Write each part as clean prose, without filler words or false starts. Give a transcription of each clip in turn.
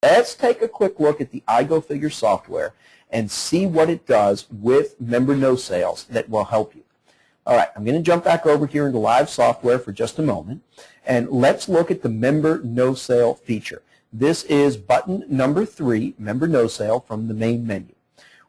Let's take a quick look at the iGoFigure software and see what it does with member no sales that will help you. All right, I'm going to jump back over here into live software for just a moment, and let's look at the member no sale feature. This is button number 3, member no sale, from the main menu.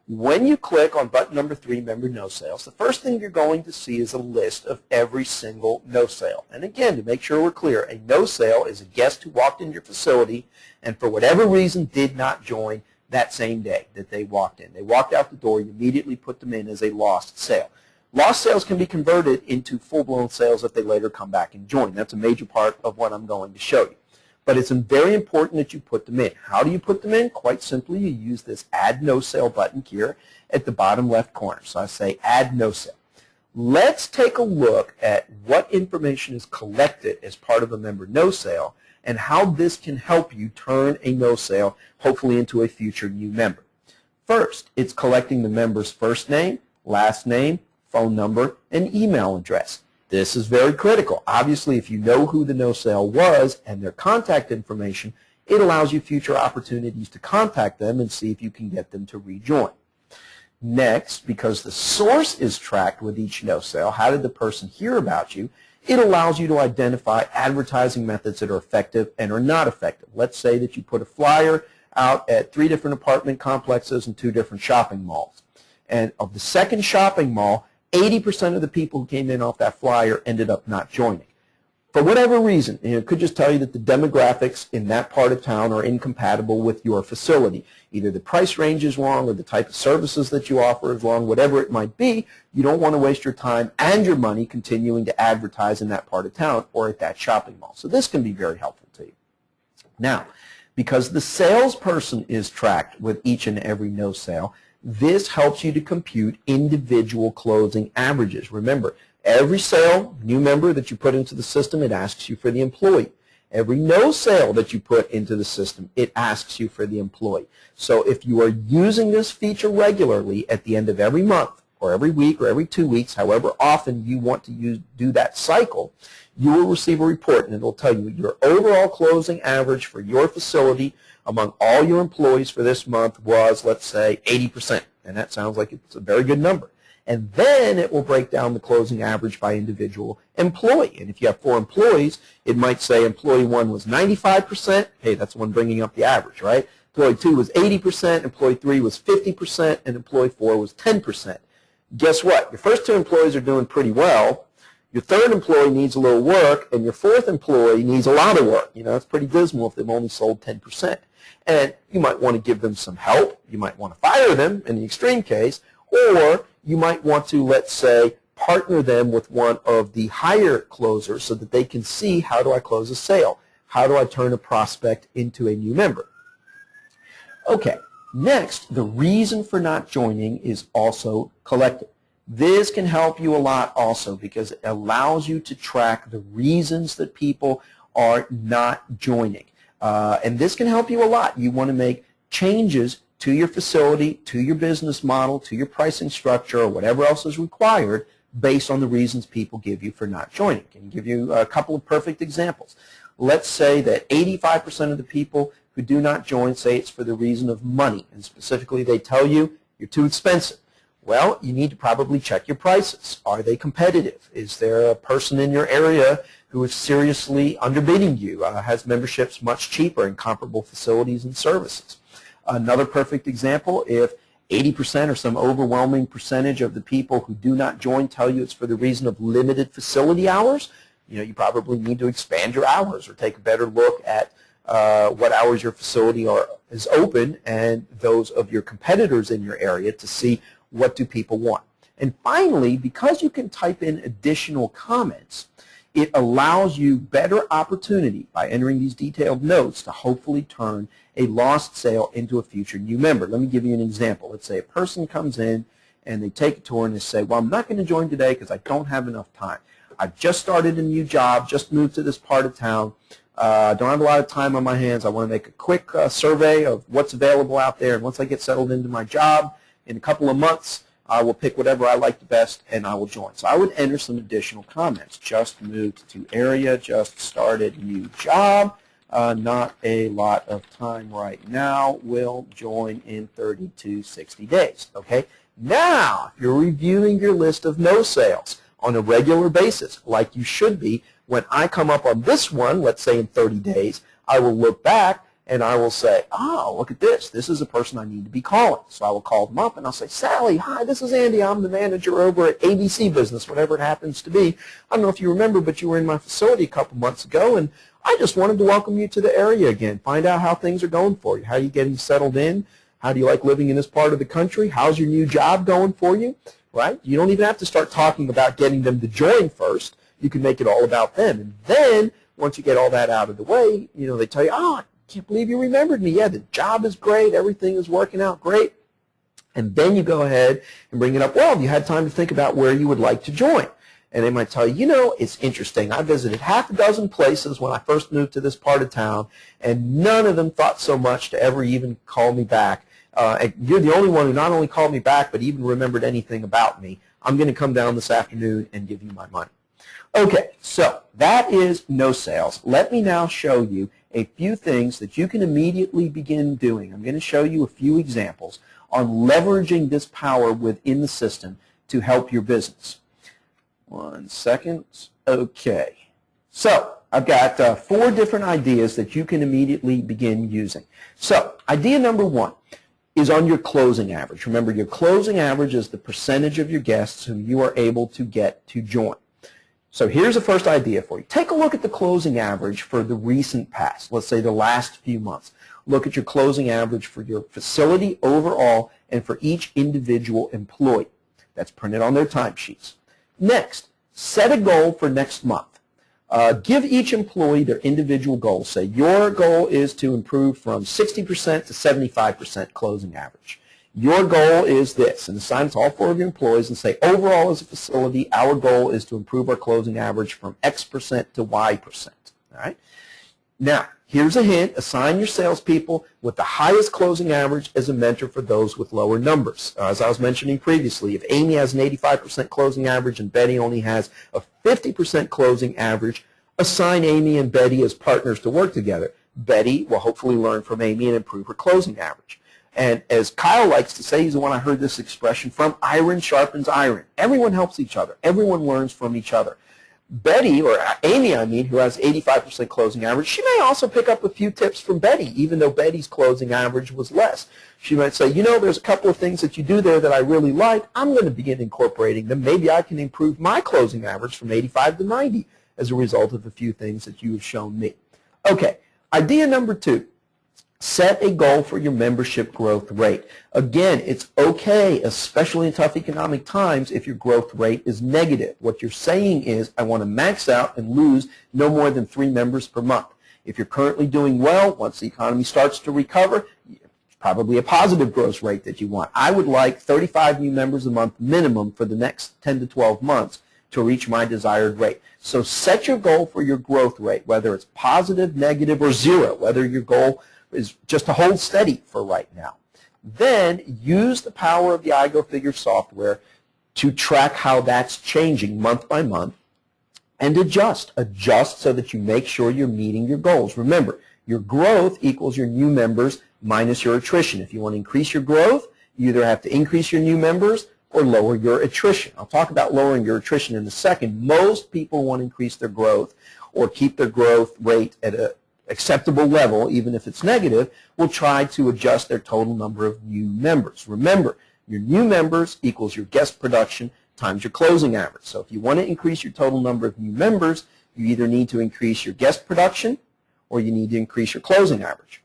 When you click on button number 3, member no sales, the first thing you're going to see is a list of every single no sale. And again, to make sure we're clear, a no sale is a guest who walked in your facility and for whatever reason did not join that same day that they walked in. They walked out the door, you immediately put them in as a lost sale. Lost sales can be converted into full-blown sales if they later come back and join. That's a major part of what I'm going to show you. But it's very important that you put them in. How do you put them in? Quite simply, you use this Add No Sale button here at the bottom left corner. So I say Add No Sale. Let's take a look at what information is collected as part of a member no sale and how this can help you turn a no sale, hopefully, into a future new member. First, it's collecting the member's first name, last name, phone number, and email address. This is very critical. Obviously, if you know who the no sale was and their contact information, it allows you future opportunities to contact them and see if you can get them to rejoin. Next, because the source is tracked with each no sale, how did the person hear about you, it allows you to identify advertising methods that are effective and are not effective. Let's say that you put a flyer out at 3 different apartment complexes and 2 different shopping malls. And of the second shopping mall, 80% of the people who came in off that flyer ended up not joining. For whatever reason, it could just tell you that the demographics in that part of town are incompatible with your facility. Either the price range is wrong or the type of services that you offer is wrong, whatever it might be. You don't want to waste your time and your money continuing to advertise in that part of town or at that shopping mall. So this can be very helpful to you. Now, because the salesperson is tracked with each and every no sale, this helps you to compute individual closing averages. Remember, every sale, new member that you put into the system, it asks you for the employee. Every no sale that you put into the system, it asks you for the employee. So if you are using this feature regularly at the end of every month or every week or every 2 weeks, however often you want to do that cycle, you will receive a report, and it will tell you your overall closing average for your facility among all your employees for this month was, let's say, 80%. And that sounds like it's a very good number. And then it will break down the closing average by individual employee. And if you have 4 employees, it might say employee 1 was 95%. Hey, that's the one bringing up the average, right? Employee 2 was 80%, employee 3 was 50%, and employee 4 was 10%. Guess what? Your first 2 employees are doing pretty well. Your 3rd employee needs a little work, and your 4th employee needs a lot of work. You know, it's pretty dismal if they've only sold 10%. And you might want to give them some help. You might want to fire them in the extreme case, or you might want to, let's say, partner them with one of the higher closers so that they can see, how do I close a sale? How do I turn a prospect into a new member? Okay, next, the reason for not joining is also collected. This can help you a lot also because it allows you to track the reasons that people are not joining. And this can help you a lot. You want to make changes to your facility, to your business model, to your pricing structure, or whatever else is required based on the reasons people give you for not joining. I can give you a couple of perfect examples. Let's say that 85% of the people who do not join say it's for the reason of money, and specifically they tell you you're too expensive. Well, you need to probably check your prices. Are they competitive? Is there a person in your area who is seriously underbidding you, has memberships much cheaper in comparable facilities and services? Another perfect example, if 80% or some overwhelming percentage of the people who do not join tell you it's for the reason of limited facility hours, you know, you probably need to expand your hours or take a better look at what hours your facility is open and those of your competitors in your area to see what do people want. And finally, because you can type in additional comments, it allows you better opportunity by entering these detailed notes to hopefully turn a lost sale into a future new member. Let me give you an example. Let's say a person comes in and they take a tour and they say, well, I'm not going to join today because I don't have enough time. I've just started a new job, just moved to this part of town. Don't have a lot of time on my hands. I want to make a quick survey of what's available out there, and once I get settled into my job in a couple of months, I will pick whatever I like the best and I will join. So I would enter some additional comments. Just moved to area, just started new job, not a lot of time right now. Will join in 30 to 60 days. Okay. Now, if you're reviewing your list of no sales on a regular basis, like you should be, when I come up on this one, let's say in 30 days, I will look back and I will say, oh, look at this. This is a person I need to be calling. So I will call them up and I'll say, Sally, hi, this is Andy. I'm the manager over at ABC Business, whatever it happens to be. I don't know if you remember, but you were in my facility a couple months ago, and I just wanted to welcome you to the area again, find out how things are going for you. How are you getting settled in? How do you like living in this part of the country? How's your new job going for you? Right? You don't even have to start talking about getting them to join first. You can make it all about them. And then, once you get all that out of the way, you know, they tell you, oh, I can't believe you remembered me. Yeah, the job is great. Everything is working out great. And then you go ahead and bring it up. Well, you had time to think about where you would like to join. And they might tell you, you know, it's interesting. I visited half a dozen places when I first moved to this part of town, and none of them thought so much to ever even call me back. And you're the only one who not only called me back, but even remembered anything about me. I'm going to come down this afternoon and give you my money. Okay, so that is no sales. Let me now show you a few things that you can immediately begin doing. I'm going to show you a few examples on leveraging this power within the system to help your business. 1 second. Okay. So I've got 4 different ideas that you can immediately begin using. So idea number 1 is on your closing average. Remember, your closing average is the percentage of your guests who you are able to get to join. So here's the first idea for you. Take a look at the closing average for the recent past, let's say the last few months. Look at your closing average for your facility overall and for each individual employee. That's printed on their timesheets. Next, set a goal for next month. Give each employee their individual goals. Say your goal is to improve from 60% to 75% closing average. Your goal is this, and assign it to all 4 of your employees and say, overall as a facility, our goal is to improve our closing average from X% to Y%. All right? Now, here's a hint. Assign your salespeople with the highest closing average as a mentor for those with lower numbers. As I was mentioning previously, if Amy has an 85% closing average and Betty only has a 50% closing average, assign Amy and Betty as partners to work together. Betty will hopefully learn from Amy and improve her closing average. And as Kyle likes to say, he's the one I heard this expression from, iron sharpens iron. Everyone helps each other. Everyone learns from each other. Betty, or Amy, I mean, who has 85% closing average, she may also pick up a few tips from Betty, even though Betty's closing average was less. She might say, you know, there's a couple of things that you do there that I really like. I'm going to begin incorporating them. Maybe I can improve my closing average from 85 to 90 as a result of a few things that you have shown me. Okay, idea number 2. Set a goal for your membership growth rate. Again, it's okay, especially in tough economic times, if your growth rate is negative. What you're saying is, I want to max out and lose no more than 3 members per month. If you're currently doing well, once the economy starts to recover, it's probably a positive growth rate that you want. I would like 35 new members a month minimum for the next 10 to 12 months to reach my desired rate. So set your goal for your growth rate, whether it's positive, negative, or 0, whether your goal is just to hold steady for right now. Then use the power of the iGoFigure software to track how that's changing month by month and adjust. Adjust so that you make sure you're meeting your goals. Remember, your growth equals your new members minus your attrition. If you want to increase your growth, you either have to increase your new members or lower your attrition. I'll talk about lowering your attrition in a second. Most people want to increase their growth or keep their growth rate at a acceptable level, even if it's negative, will try to adjust their total number of new members. Remember, your new members equals your guest production times your closing average. So if you want to increase your total number of new members, you either need to increase your guest production or you need to increase your closing average,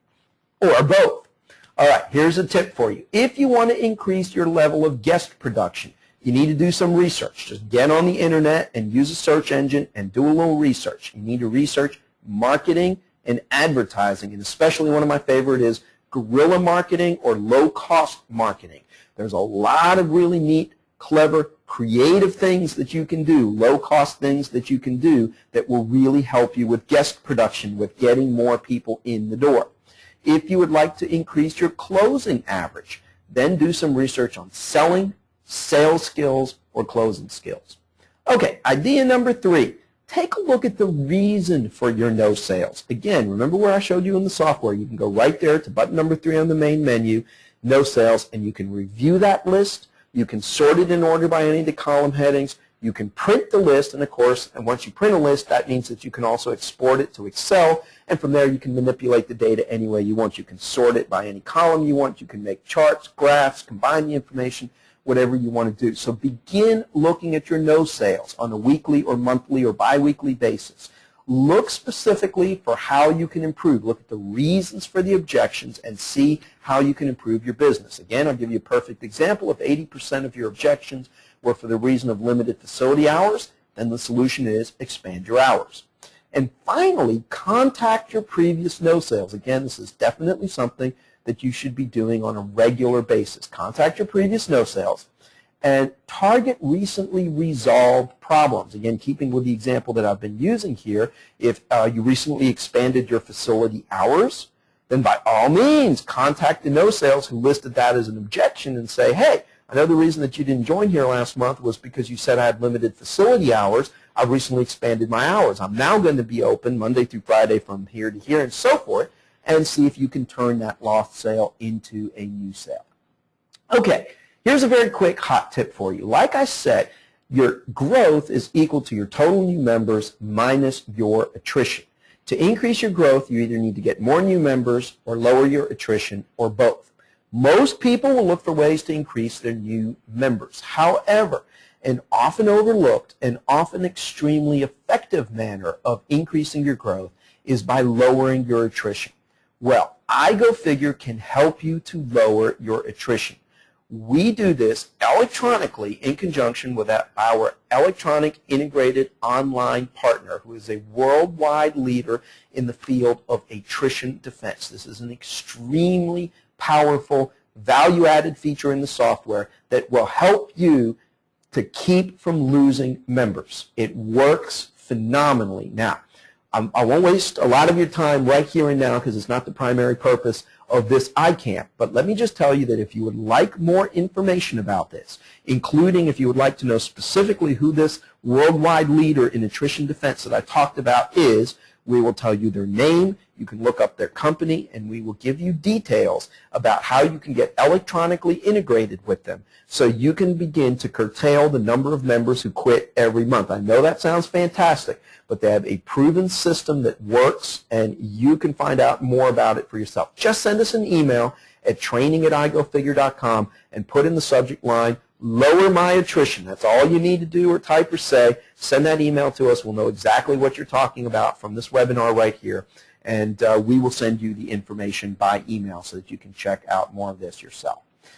or both. All right, here's a tip for you. If you want to increase your level of guest production, you need to do some research. Just get on the internet and use a search engine and do a little research. You need to research marketing and advertising, and especially one of my favorite is guerrilla marketing or low-cost marketing. There's a lot of really neat, clever, creative things that you can do, low-cost things that you can do that will really help you with guest production, with getting more people in the door. If you would like to increase your closing average, then do some research on selling, sales skills, or closing skills. Okay, idea number 3. take a look at the reason for your no sales. Again, remember where I showed you in the software. You can go right there to button number 3 on the main menu, no sales, and you can review that list. You can sort it in order by any of the column headings. You can print the list, and of course, and once you print a list, that means that you can also export it to Excel, and from there you can manipulate the data any way you want. You can sort it by any column you want. You can make charts, graphs, combine the information, whatever you want to do. So begin looking at your no sales on a weekly or monthly or biweekly basis. Look specifically for how you can improve. Look at the reasons for the objections and see how you can improve your business. Again, I'll give you a perfect example. If 80% of your objections were for the reason of limited facility hours, then the solution is expand your hours. And finally, contact your previous no sales. Again, this is definitely something that you should be doing on a regular basis. Contact your previous no sales and target recently resolved problems. Again, keeping with the example that I've been using here, if you recently expanded your facility hours, then by all means contact the no sales who listed that as an objection and say, hey, I know the reason that you didn't join here last month was because you said I had limited facility hours. I've recently expanded my hours. I'm now going to be open Monday through Friday from here to here and so forth, and see if you can turn that lost sale into a new sale. Okay, here's a very quick hot tip for you. Like I said, your growth is equal to your total new members minus your attrition. To increase your growth, you either need to get more new members or lower your attrition or both. Most people will look for ways to increase their new members. However, an often overlooked and often extremely effective manner of increasing your growth is by lowering your attrition. Well, iGoFigure can help you to lower your attrition. We do this electronically in conjunction with our electronic integrated online partner, who is a worldwide leader in the field of attrition defense. This is an extremely powerful, value-added feature in the software that will help you to keep from losing members. It works phenomenally. Now, I won't waste a lot of your time right here and now because it's not the primary purpose of this iCamp, but let me just tell you that if you would like more information about this, including if you would like to know specifically who this worldwide leader in attrition defense that I talked about is, we will tell you their name, you can look up their company, and we will give you details about how you can get electronically integrated with them so you can begin to curtail the number of members who quit every month. I know that sounds fantastic, but they have a proven system that works, and you can find out more about it for yourself. Just send us an email at training@igofigure.com and put in the subject line, lower my attrition. That's all you need to do or type or say. Send that email to us. We'll know exactly what you're talking about from this webinar right here, and we will send you the information by email so that you can check out more of this yourself.